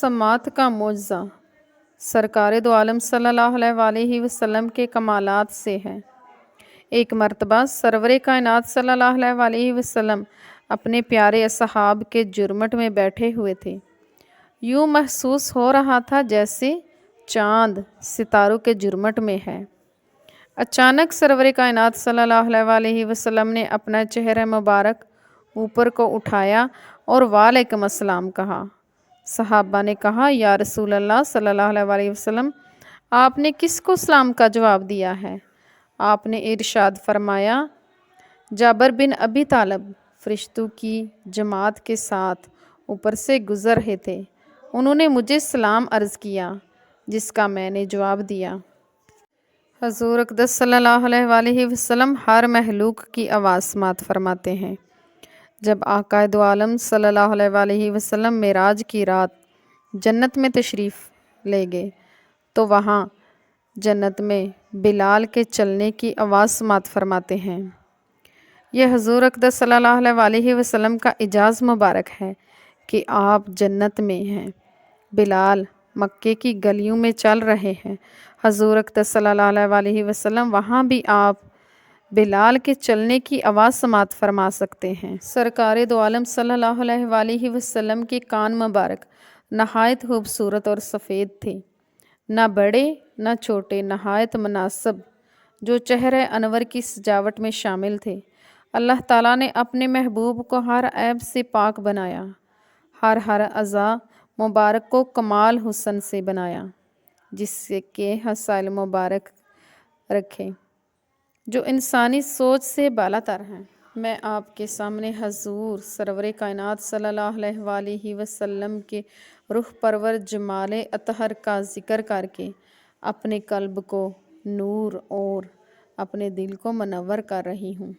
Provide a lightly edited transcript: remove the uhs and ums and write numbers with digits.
سماعت کا معجزہ سرکار دو عالم صلی اللہ علیہ وسلم کے کمالات سے ہے۔ ایک مرتبہ سرور کائنات صلی اللہ علیہ وسلم اپنے پیارے اصحاب کے جرمٹ میں بیٹھے ہوئے تھے۔ یوں محسوس ہو رہا تھا جیسے چاند ستاروں کے جرمٹ میں ہے۔ اچانک سرور کائنات صلی اللہ علیہ وسلم نے اپنا چہرہ مبارک اوپر کو اٹھایا اور وعلیکم السلام کہا۔ صحابہ نے کہا، یا رسول اللہ صلی اللہ علیہ وسلم، آپ نے کس کو سلام کا جواب دیا ہے؟ آپ نے ارشاد فرمایا، جابر بن ابی طالب فرشتوں کی جماعت کے ساتھ اوپر سے گزر رہے تھے، انہوں نے مجھے سلام عرض کیا جس کا میں نے جواب دیا۔ حضور اقدس صلی اللہ علیہ وسلم ہر مخلوق کی آواز سماعت فرماتے ہیں۔ جب آقا دو عالم صلی اللہ علیہ وسلم معراج کی رات جنت میں تشریف لے گئے تو وہاں جنت میں بلال کے چلنے کی آواز سماعت فرماتے ہیں۔ یہ حضور اقدس صلی اللہ علیہ وسلم کا اعجاز مبارک ہے کہ آپ جنت میں ہیں، بلال مکے کی گلیوں میں چل رہے ہیں۔ حضور اقدس صلی اللہ علیہ وسلم وہاں بھی آپ بلال کے چلنے کی آواز سماعت فرما سکتے ہیں۔ سرکار دو عالم صلی اللہ علیہ وسلم کے کان مبارک نہایت خوبصورت اور سفید تھے، نہ بڑے نہ چھوٹے، نہایت مناسب، جو چہرہ انور کی سجاوٹ میں شامل تھے۔ اللہ تعالیٰ نے اپنے محبوب کو ہر عیب سے پاک بنایا، ہر اعضاء مبارک کو کمال حسن سے بنایا، جس سے کہ حسائل مبارک رکھے جو انسانی سوچ سے بالاتر ہیں۔ میں آپ کے سامنے حضور سرور کائنات صلی اللہ علیہ وسلم کے روح پرور جمال اطہر کا ذکر کر کے اپنے قلب کو نور اور اپنے دل کو منور کر رہی ہوں۔